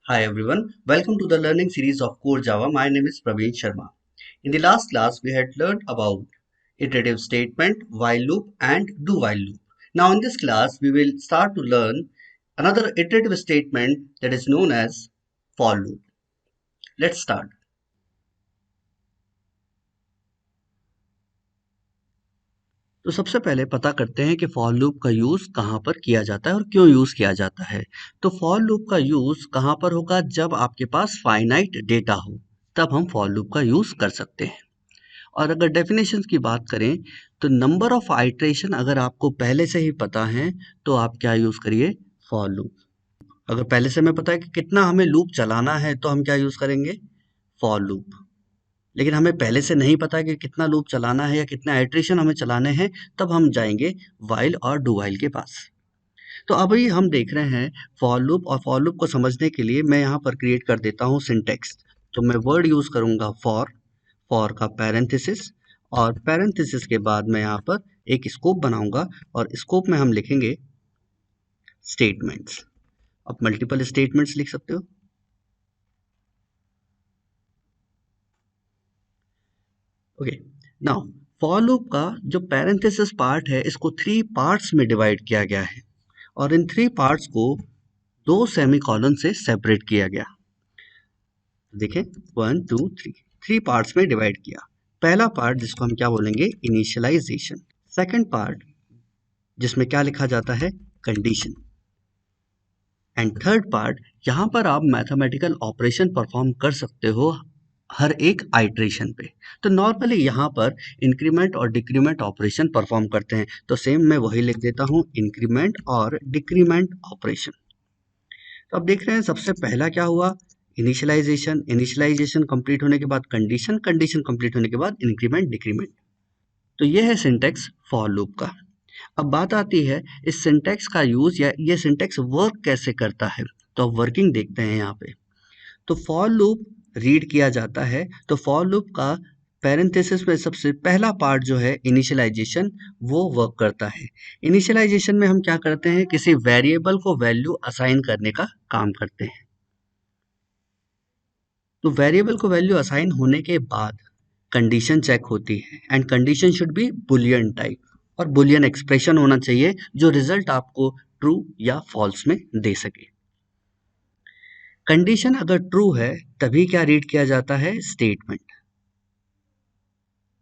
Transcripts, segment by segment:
Hi everyone, welcome to the learning series of Core Java. My name is Praveen Sharma. In the last class, we had learned about iterative statement, while loop and do while loop. Now in this class, we will start to learn another iterative statement that is known as for loop. Let's start. तो सबसे पहले पता करते हैं कि for loop का use कहाँ पर किया जाता है और क्यों यूज़ किया जाता है। तो फॉर लूप का यूज़ कहाँ पर होगा? जब आपके पास फाइनाइट डेटा हो, तब हम फॉर लूप का यूज़ कर सकते हैं। और अगर डेफिनेशन की बात करें तो नंबर ऑफ आइट्रेशन अगर आपको पहले से ही पता है तो आप क्या यूज़ करिए? For loop. अगर पहले से हमें पता है कि कितना हमें लूप चलाना है तो हम क्या यूज़ करेंगे? For loop. लेकिन हमें पहले से नहीं पता कि कितना लूप चलाना है या कितने आइट्रेशन हमें चलाने हैं, तब हम जाएंगे वाइल और डू वाइल के पास। तो अभी हम देख रहे हैं फॉर लूप, और फॉर लूप को समझने के लिए मैं यहाँ पर क्रिएट कर देता हूँ सिंटेक्स। तो मैं वर्ड यूज़ करूँगा फॉर का पैरेंथेसिस, और पैरेंथेसिस के बाद मैं यहाँ पर एक स्कोप बनाऊंगा और स्कोप में हम लिखेंगे स्टेटमेंट्स। आप मल्टीपल स्टेटमेंट्स लिख सकते हो। ओके, नाउ फॉर लूप का जो पैरेंथेसिस पार्ट है इसको 3 पार्ट्स में डिवाइड किया गया है, और इन 3 पार्ट्स को 2 सेमीकोलन से सेपरेट किया गया। देखें 1 2 3 पार्ट्स में डिवाइड किया। पहला पार्ट जिसको हम क्या बोलेंगे? इनिशियलाइजेशन। सेकंड पार्ट जिसमें क्या लिखा जाता है? कंडीशन। एंड थर्ड पार्ट, यहाँ पर आप मैथमेटिकल ऑपरेशन परफॉर्म कर सकते हो हर एक आइट्रेशन पे। तो नॉर्मली यहाँ पर इंक्रीमेंट और डिक्रीमेंट ऑपरेशन परफॉर्म करते हैं, तो सेम मैं वही लिख देता हूँ, इंक्रीमेंट और डिक्रीमेंट ऑपरेशन। तो अब देख रहे हैं सबसे पहला क्या हुआ? इनिशियलाइजेशन। इनिशियलाइजेशन कंप्लीट होने के बाद कंडीशन, कंडीशन कंप्लीट होने के बाद इंक्रीमेंट डिक्रीमेंट। तो ये है सिंटेक्स फॉर लूप का। अब बात आती है इस सिंटेक्स का यूज या ये सिंटेक्स वर्क कैसे करता है। तो अब वर्किंग देखते हैं यहाँ पे। तो फॉर लूप रीड किया जाता है, तो फॉर लूप का पैरेंथेसिस में सबसे पहला पार्ट जो है इनिशियलाइजेशन, वो वर्क करता है। इनिशियलाइजेशन में हम क्या करते हैं? किसी वेरिएबल को वैल्यू असाइन करने का काम करते हैं। तो वेरिएबल को वैल्यू असाइन होने के बाद कंडीशन चेक होती है, and condition should be Boolean type, और बुलियन एक्सप्रेशन होना चाहिए जो रिजल्ट आपको ट्रू या फॉल्स में दे सके। कंडीशन अगर ट्रू है तभी क्या रीड किया जाता है? स्टेटमेंट।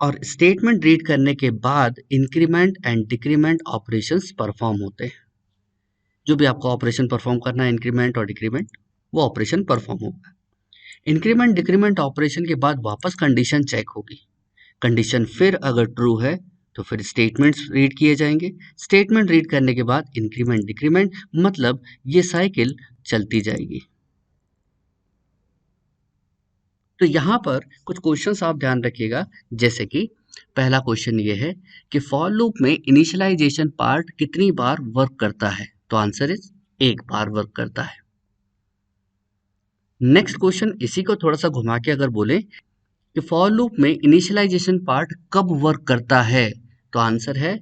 और स्टेटमेंट रीड करने के बाद increment and decrement operations perform होते हैं। जो भी आपको ऑपरेशन परफॉर्म करना है, इंक्रीमेंट और डिक्रीमेंट, वो ऑपरेशन परफॉर्म होगा। इंक्रीमेंट डिक्रीमेंट ऑपरेशन के बाद वापस कंडीशन चेक होगी। कंडीशन फिर अगर ट्रू है तो फिर स्टेटमेंट्स रीड किए जाएंगे। स्टेटमेंट रीड करने के बाद इंक्रीमेंट डिक्रीमेंट, मतलब ये साइकिल चलती जाएगी। तो यहाँ पर कुछ क्वेश्चंस आप ध्यान रखिएगा, जैसे कि पहला क्वेश्चन ये है कि फॉर लूप में इनिशियलाइजेशन पार्ट कितनी बार वर्क करता है? तो आंसर इज 1 बार वर्क करता है। नेक्स्ट क्वेश्चन इसी को थोड़ा सा घुमा के अगर बोले कि फॉर लूप में इनिशियलाइजेशन पार्ट कब वर्क करता है? तो आंसर है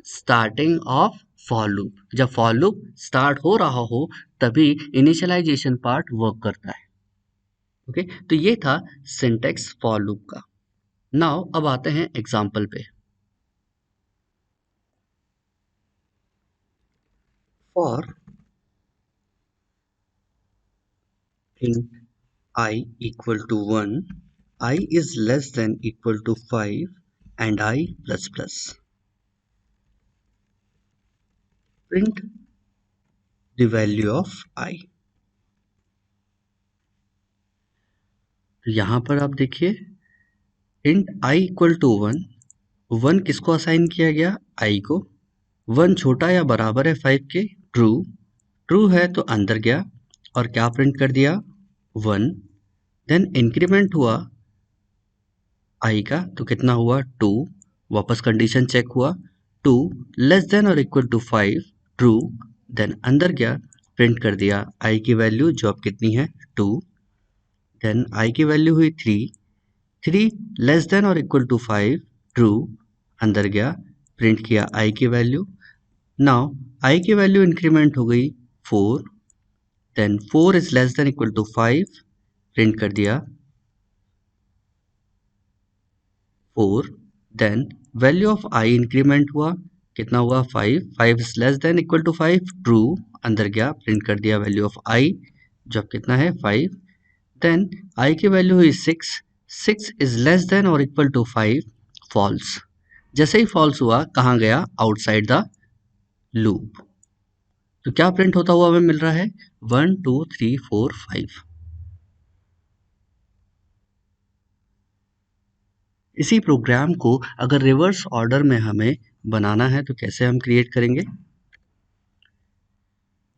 स्टार्टिंग ऑफ फॉर लूप। जब फॉर लूप स्टार्ट हो रहा हो तभी इनिशियलाइजेशन पार्ट वर्क करता है। ओके, तो ये था सिंटेक्स फॉर लूप का। नाउ अब आते हैं एग्जाम्पल पे। For int I equal to 1, I is less than equal to 5 and I plus plus. Print the value of I. तो यहाँ पर आप देखिए int I equal to 1, 1 किसको असाइन किया गया? I को। 1 छोटा या बराबर है 5 के? ट्रू। ट्रू है तो अंदर गया और क्या प्रिंट कर दिया? 1। देन इंक्रीमेंट हुआ I का, तो कितना हुआ? 2। वापस कंडीशन चेक हुआ, 2 लेस देन और इक्वल टू 5, ट्रू। देन अंदर गया, प्रिंट कर दिया I की वैल्यू जो अब कितनी है? 2। देन I की वैल्यू हुई 3, 3 लेस देन और इक्वल टू 5, ट्रू। अंदर गया, प्रिंट किया I की वैल्यू। नाउ I की वैल्यू इंक्रीमेंट हो गई 4, then 4 is less than equal to 5, print कर दिया 4, then value of I increment हुआ, कितना हुआ 5, 5 is less than equal to 5, true, अंदर गया, प्रिंट कर दिया वैल्यू ऑफ आई जो अब कितना है 5, देन आई की वैल्यू हुई 6, 6 इज लेस देन और इक्वल टू 5, फॉल्स, जैसे ही फॉल्स हुआ कहाँ गया, आउटसाइड द लूप, तो क्या प्रिंट होता हुआ हमें मिल रहा है 1 2 3 4 5। इसी प्रोग्राम को अगर रिवर्स ऑर्डर में हमें बनाना है तो कैसे हम क्रिएट करेंगे,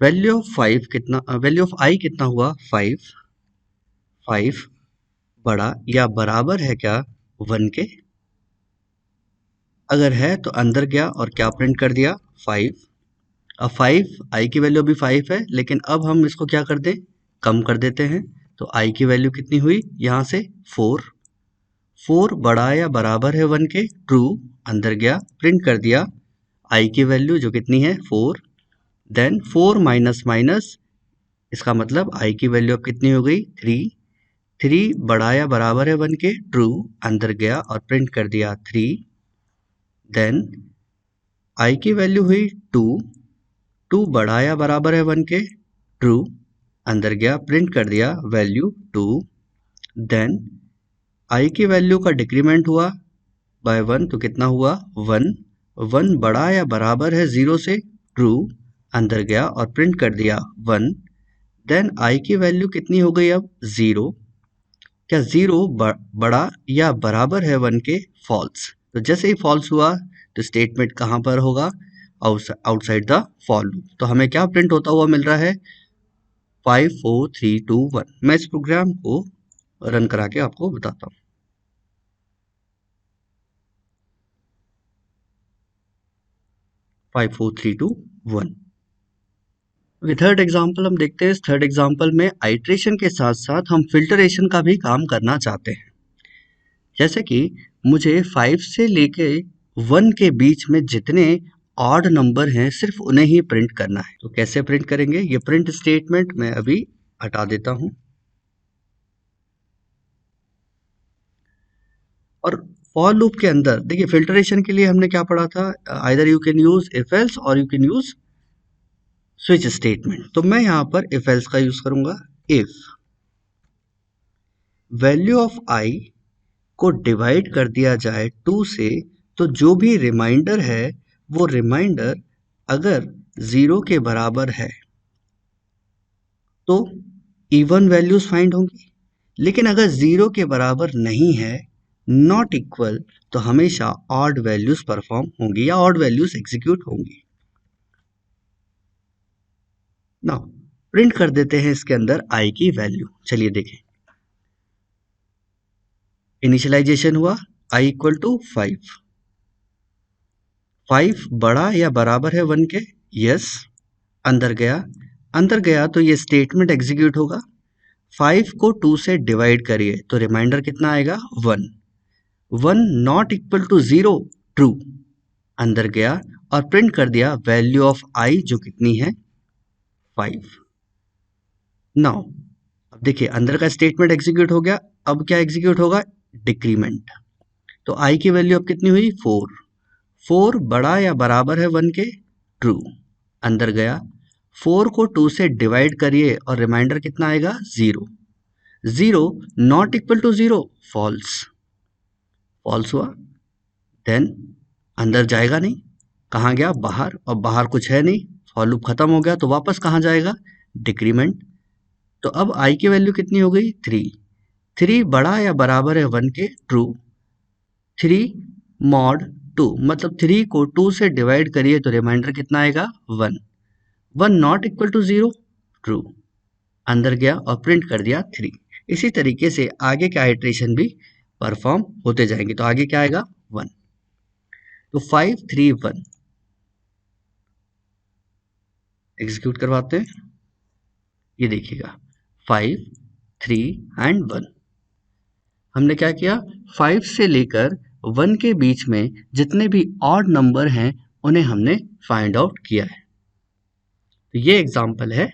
वैल्यू ऑफ 5 कितना, वैल्यू ऑफ आई कितना हुआ 5, 5 बड़ा या बराबर है क्या 1 के, अगर है तो अंदर गया और क्या प्रिंट कर दिया 5, अब 5 आई की वैल्यू अभी 5 है लेकिन अब हम इसको क्या कर दें, कम कर देते हैं, तो आई की वैल्यू कितनी हुई यहाँ से 4, 4 बड़ा या बराबर है 1 के, ट्रू, अंदर गया, प्रिंट कर दिया आई की वैल्यू जो कितनी है 4, देन 4 माइनस माइनस, इसका मतलब आई की वैल्यू अब कितनी हो गई 3, 3 बड़ा या बराबर है 1 के, ट्रू, अंदर गया और प्रिंट कर दिया 3, देन आई की वैल्यू हुई 2, 2 बड़ा या बराबर है 1 के, ट्रू, अंदर गया, प्रिंट कर दिया वैल्यू 2, देन आई की वैल्यू का डिक्रीमेंट हुआ बाय 1 तो कितना हुआ 1, 1 बड़ा या बराबर है 0 से, ट्रू, अंदर गया और प्रिंट कर दिया 1, देन आई की वैल्यू कितनी हो गई अब 0, क्या 0 बड़ा या बराबर है 1 के, फॉल्स, तो जैसे ही फॉल्स हुआ तो स्टेटमेंट कहाँ पर होगा, आउटसाइड द फॉर लूप, तो हमें क्या प्रिंट होता हुआ मिल रहा है 5 4 3 2 1। मैं इस प्रोग्राम को रन करा के आपको बताता हूँ। 5 4 3 2 1। थर्ड एग्जाम्पल हम देखते हैं। इस थर्ड एग्जाम्पल में आइट्रेशन के साथ साथ हम फिल्टरेशन का भी काम करना चाहते हैं। जैसे कि मुझे 5 से लेके 1 के बीच में जितने ऑड नंबर हैं सिर्फ उन्हें ही प्रिंट करना है। तो कैसे प्रिंट करेंगे, ये प्रिंट स्टेटमेंट मैं अभी हटा देता हूं। और फॉर लूप के अंदर देखिए फिल्टरेशन के लिए हमने क्या पढ़ा था, either you can use if else or you can use switch statement. तो मैं यहां पर इफ एल्स का यूज करूंगा। इफ वैल्यू ऑफ आई को डिवाइड कर दिया जाए 2 से, तो जो भी रिमाइंडर है वो रिमाइंडर अगर 0 के बराबर है तो इवन वैल्यूज फाइंड होंगी, लेकिन अगर 0 के बराबर नहीं है, नॉट इक्वल, तो हमेशा ऑड वैल्यूज परफॉर्म होंगी या ऑड वैल्यूज एग्जीक्यूट होंगी। नाउ प्रिंट कर देते हैं इसके अंदर आई की वैल्यू। चलिए देखें, इनिशियलाइजेशन हुआ आई इक्वल टू 5, 5 बड़ा या बराबर है 1 के, यस, अंदर गया, अंदर गया तो ये स्टेटमेंट एग्जीक्यूट होगा। 5 को 2 से डिवाइड करिए तो रिमाइंडर कितना आएगा 1, 1 नॉट इक्वल टू 0, ट्रू, अंदर गया और प्रिंट कर दिया वैल्यू ऑफ आई जो कितनी है 5। नाउ अब देखिए अंदर का स्टेटमेंट एग्जीक्यूट हो गया, अब क्या एग्जीक्यूट होगा, डिक्रीमेंट। तो आई की वैल्यू अब कितनी हुई 4, 4 बड़ा या बराबर है 1 के, ट्रू, अंदर गया, 4 को 2 से डिवाइड करिए और रिमाइंडर कितना आएगा 0, 0 not equal to 0, false, false हुआ, देन अंदर जाएगा नहीं, कहाँ गया बाहर, और बाहर कुछ है नहीं, फॉर लूप खत्म हो गया तो वापस कहाँ जाएगा, डिक्रीमेंट। तो अब आई की वैल्यू कितनी हो गई 3, 3 बड़ा या बराबर है 1 के, ट्रू, 3 मॉड 2 मतलब 3 को 2 से डिवाइड करिए तो रिमाइंडर कितना आएगा 1, 1 नॉट इक्वल टू 0, ट्रू, अंदर गया और प्रिंट कर दिया 3। इसी तरीके से आगे के आइट्रेशन भी परफॉर्म होते जाएंगे। तो आगे क्या आएगा 1, तो 5 3 1 एग्जीक्यूट करवाते हैं। ये देखिएगा 5 3 एंड 1, हमने क्या किया 5 से लेकर 1 के बीच में जितने भी ऑड नंबर हैं उन्हें हमने फाइंड आउट किया है। तो ये एग्जांपल है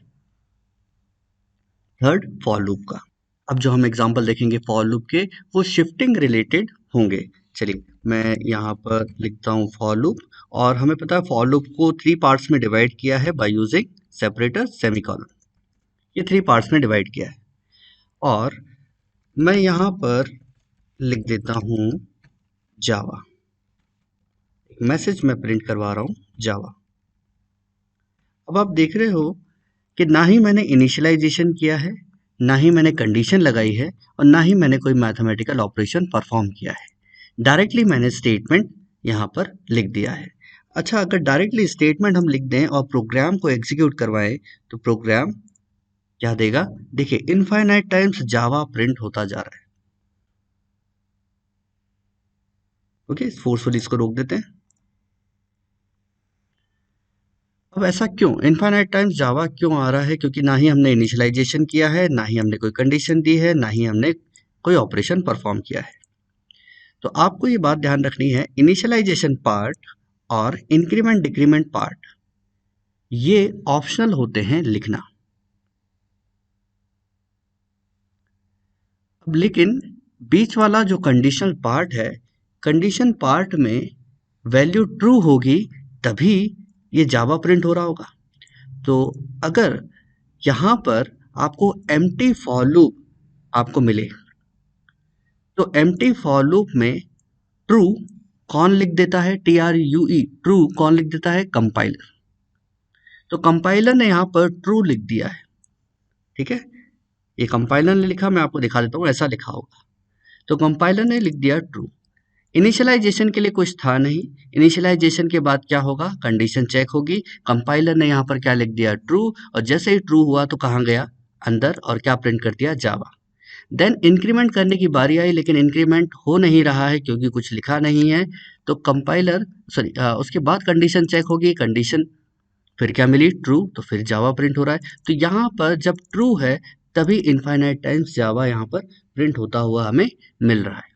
थर्ड फॉर लूप का। अब जो हम एग्जांपल देखेंगे फॉर लूप के वो शिफ्टिंग रिलेटेड होंगे। चलिए मैं यहाँ पर लिखता हूँ फॉर लूप, और हमें पता है फॉर लूप को 3 पार्ट्स में डिवाइड किया है बाय यूजिंग सेपरेटर सेमीकोलन। ये 3 पार्ट्स में डिवाइड किया है, और मैं यहाँ पर लिख देता हूँ जावा। एक मैसेज मैं प्रिंट करवा रहा हूँ जावा। अब आप देख रहे हो कि ना ही मैंने इनिशियलाइजेशन किया है, ना ही मैंने कंडीशन लगाई है, और ना ही मैंने कोई मैथमेटिकल ऑपरेशन परफॉर्म किया है। डायरेक्टली मैंने स्टेटमेंट यहाँ पर लिख दिया है। अच्छा, अगर डायरेक्टली स्टेटमेंट हम लिख दें और प्रोग्राम को एग्जीक्यूट करवाएं तो प्रोग्राम क्या देगा? देखिए इनफाइनाइट टाइम्स जावा प्रिंट होता जा रहा है। ओके, फोर्सफुली इसको रोक देते हैं। अब ऐसा क्यों इनफाइनाइट टाइम्स जावा क्यों आ रहा है? क्योंकि ना ही हमने इनिशियलाइजेशन किया है, ना ही हमने कोई कंडीशन दी है, ना ही हमने कोई ऑपरेशन परफॉर्म किया है। तो आपको ये बात ध्यान रखनी है, इनिशियलाइजेशन पार्ट और इंक्रीमेंट डिक्रीमेंट पार्ट ये ऑप्शनल होते हैं लिखना। अब लेकिन बीच वाला जो कंडीशनल पार्ट है, कंडीशन पार्ट में वैल्यू ट्रू होगी तभी ये जावा प्रिंट हो रहा होगा। तो अगर यहाँ पर आपको एम्प्टी फॉर लूप आपको मिले, तो एम्प्टी फॉर लूप में ट्रू कौन लिख देता है? TRUE, ट्रू कौन लिख देता है? कंपाइलर। तो कंपाइलर ने यहाँ पर ट्रू लिख दिया है, ठीक है। ये कंपाइलर ने लिखा, मैं आपको दिखा देता हूँ, ऐसा लिखा होगा। तो कंपाइलर ने लिख दिया ट्रू। इनिशियलाइजेशन के लिए कुछ था नहीं, इनिशियलाइजेशन के बाद क्या होगा? कंडीशन चेक होगी। कंपाइलर ने यहाँ पर क्या लिख दिया? ट्रू। और जैसे ही ट्रू हुआ तो कहाँ गया? अंदर, और क्या प्रिंट कर दिया? जावा। देन इंक्रीमेंट करने की बारी आई, लेकिन इंक्रीमेंट हो नहीं रहा है क्योंकि कुछ लिखा नहीं है। तो कंपाइलर उसके बाद कंडीशन चेक होगी, कंडीशन फिर क्या मिली? ट्रू। तो फिर जावा प्रिंट हो रहा है। तो यहाँ पर जब ट्रू है तभी इनफाइनाइट टाइम्स जावा यहाँ पर प्रिंट होता हुआ हमें मिल रहा है।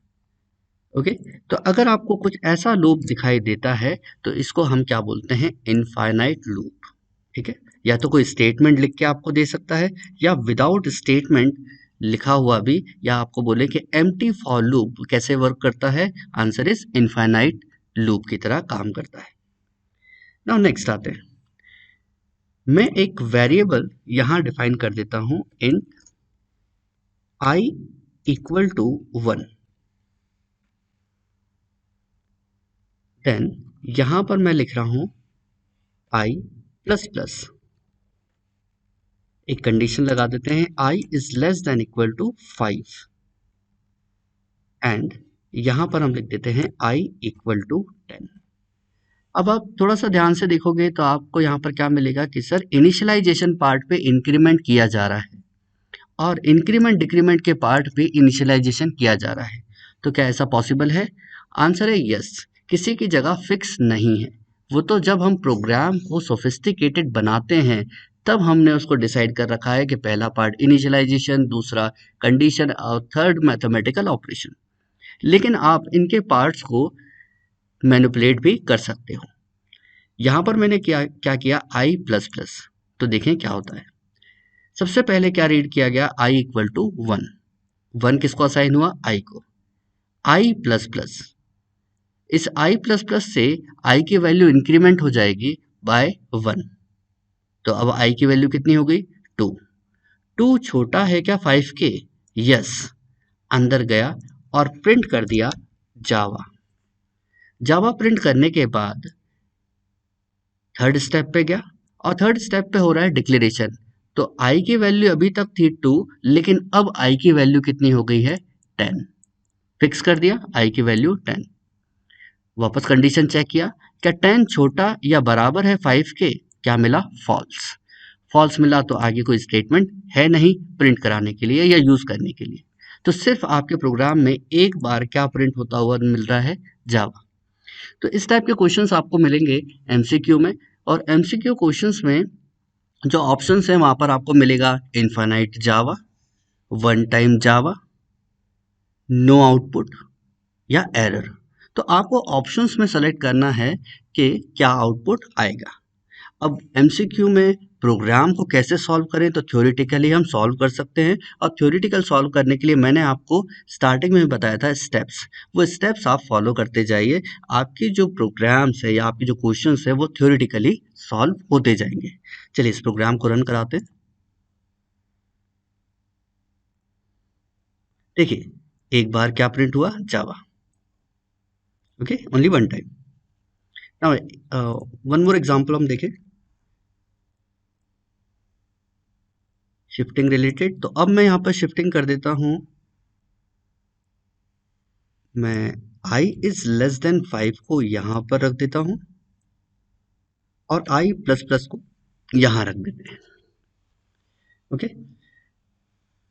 ओके, तो अगर आपको कुछ ऐसा लूप दिखाई देता है तो इसको हम क्या बोलते हैं? इनफाइनाइट लूप, ठीक है। या तो कोई स्टेटमेंट लिख के आपको दे सकता है, या विदाउट स्टेटमेंट लिखा हुआ भी, या आपको बोले कि एम्प्टी फॉर लूप कैसे वर्क करता है? आंसर इज इनफाइनाइट लूप की तरह काम करता है। नाउ नेक्स्ट आते हैं, मैं एक वेरिएबल यहां डिफाइन कर देता हूं, int I equal to 1। Then यहां पर मैं लिख रहा हूं I प्लस प्लस, एक कंडीशन लगा देते हैं, I is less than equal to 5, and यहां पर हम लिख देते हैं I इक्वल टू 10। अब आप थोड़ा सा ध्यान से देखोगे तो आपको यहाँ पर क्या मिलेगा कि सर इनिशियलाइजेशन पार्ट पे इंक्रीमेंट किया जा रहा है और इंक्रीमेंट डिक्रीमेंट के पार्ट पे इनिशियलाइजेशन किया जा रहा है। तो क्या ऐसा पॉसिबल है? आंसर है यस। किसी की जगह फिक्स नहीं है, वो तो जब हम प्रोग्राम को सोफिस्टिकेटेड बनाते हैं तब हमने उसको डिसाइड कर रखा है कि पहला पार्ट इनिशियलाइजेशन, दूसरा कंडीशन और थर्ड मैथमेटिकल ऑपरेशन। लेकिन आप इनके पार्ट्स को मैनिपुलेट भी कर सकते हो। यहाँ पर मैंने क्या किया? आई प्लस प्लस। तो देखें क्या होता है। सबसे पहले क्या रीड किया गया? I equal to 1। 1 किसको असाइन हुआ? आई को। आई प्लस प्लस, इस आई प्लस प्लस से आई की वैल्यू इंक्रीमेंट हो जाएगी बाय 1। तो अब आई की वैल्यू कितनी हो गई? 2। 2 छोटा है क्या 5 के? यस। अंदर गया और प्रिंट कर दिया जावा। जावा प्रिंट करने के बाद थर्ड स्टेप पे गया, और थर्ड स्टेप पे हो रहा है डिक्लेरेशन। तो आई की वैल्यू अभी तक थी 2, लेकिन अब आई की वैल्यू कितनी हो गई है? 10। फिक्स कर दिया आई की वैल्यू 10। वापस कंडीशन चेक किया, क्या 10 छोटा या बराबर है 5 के? क्या मिला? फॉल्स। फॉल्स मिला तो आगे कोई स्टेटमेंट है नहीं प्रिंट कराने के लिए या यूज करने के लिए। तो सिर्फ आपके प्रोग्राम में एक बार क्या प्रिंट होता हुआ मिल रहा है? जावा। तो इस टाइप के क्वेश्चंस आपको मिलेंगे एमसीक्यू में, और एमसीक्यू क्वेश्चंस में जो ऑप्शंस हैं वहां पर आपको मिलेगा इनफाइनाइट जावा, वन टाइम जावा, नो आउटपुट या एरर। तो आपको ऑप्शंस में सेलेक्ट करना है कि क्या आउटपुट आएगा। अब एमसीक्यू में प्रोग्राम को कैसे सॉल्व करें, तो थ्योरेटिकली हम सॉल्व कर सकते हैं। और थ्योरेटिकल सॉल्व करने के लिए मैंने आपको स्टार्टिंग में बताया था स्टेप्स, वो स्टेप्स आप फॉलो करते जाइए। आपकी जो प्रोग्राम्स है या आपकी जो क्वेश्चंस है वो थ्योरेटिकली सॉल्व होते जाएंगे। चलिए इस प्रोग्राम को रन कराते हैं। देखिए एक बार क्या प्रिंट हुआ, Java. Okay, only one time. Now one more example हम देखें, शिफ्टिंग रिलेटेड। तो अब मैं यहाँ पर शिफ्टिंग कर देता हूँ, मैं i इज लेस देन 5 को यहाँ पर रख देता हूँ और i प्लस प्लस को यहाँ रख देते हैं। ओके,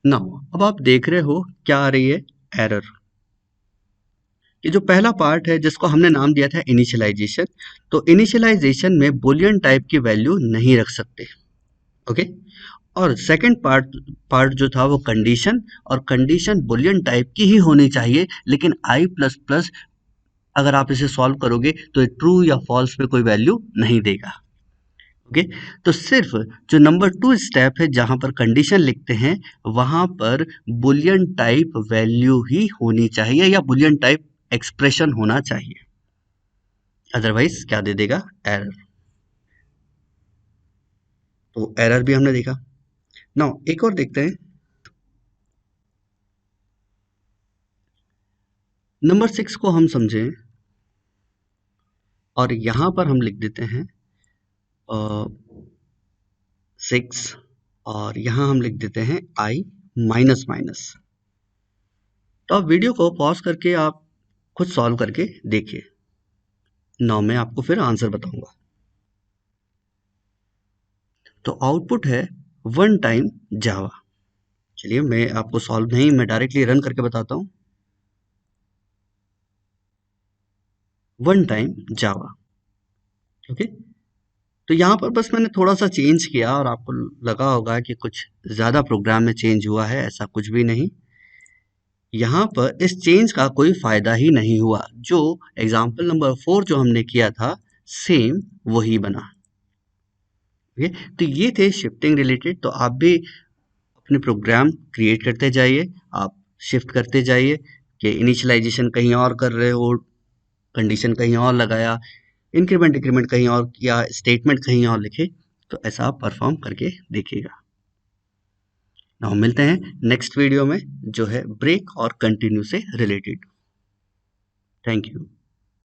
नाउ अब आप देख रहे हो क्या आ रही है, एरर। ये जो पहला पार्ट है जिसको हमने नाम दिया था इनिशियलाइजेशन, तो इनिशियलाइजेशन में बुलियन टाइप की वैल्यू नहीं रख सकते। ओके, और सेकंड पार्ट जो था वो कंडीशन, और कंडीशन बुलियन टाइप की ही होनी चाहिए, लेकिन i प्लस प्लस अगर आप इसे सॉल्व करोगे तो ट्रू या फॉल्स में कोई वैल्यू नहीं देगा। ओके, तो सिर्फ जो नंबर 2 स्टेप है जहां पर कंडीशन लिखते हैं वहां पर बुलियन टाइप वैल्यू ही होनी चाहिए या बुलियन टाइप एक्सप्रेशन होना चाहिए, अदरवाइज क्या दे देगा, एरर। तो एरर भी हमने देखा। नाउ एक और देखते हैं, नंबर 6 को हम समझें और यहां पर हम लिख देते हैं 6 और यहां हम लिख देते हैं i माइनस माइनस। तो आप वीडियो को पॉज करके आप खुद सॉल्व करके देखिए। नाउ मैं आपको फिर आंसर बताऊंगा। तो आउटपुट है वन टाइम जावा। चलिए मैं आपको सॉल्व नहीं, मैं डायरेक्टली रन करके बताता हूँ। वन टाइम जावा। ओके, तो यहाँ पर बस मैंने थोड़ा सा चेंज किया और आपको लगा होगा कि कुछ ज़्यादा प्रोग्राम में चेंज हुआ है, ऐसा कुछ भी नहीं। यहाँ पर इस चेंज का कोई फायदा ही नहीं हुआ, जो एग्जाम्पल नंबर 4 जो हमने किया था सेम वही बना। ओके, तो ये थे शिफ्टिंग रिलेटेड। तो आप भी अपने प्रोग्राम क्रिएट करते जाइए, आप शिफ्ट करते जाइए कि इनिशियलाइजेशन कहीं और कर रहे हो, कंडीशन कहीं और लगाया, इंक्रीमेंट डिक्रीमेंट कहीं और किया, स्टेटमेंट कहीं और लिखे, तो ऐसा आप परफॉर्म करके देखिएगा। ना हम मिलते हैं नेक्स्ट वीडियो में जो है ब्रेक और कंटिन्यू से रिलेटेड। Thank you.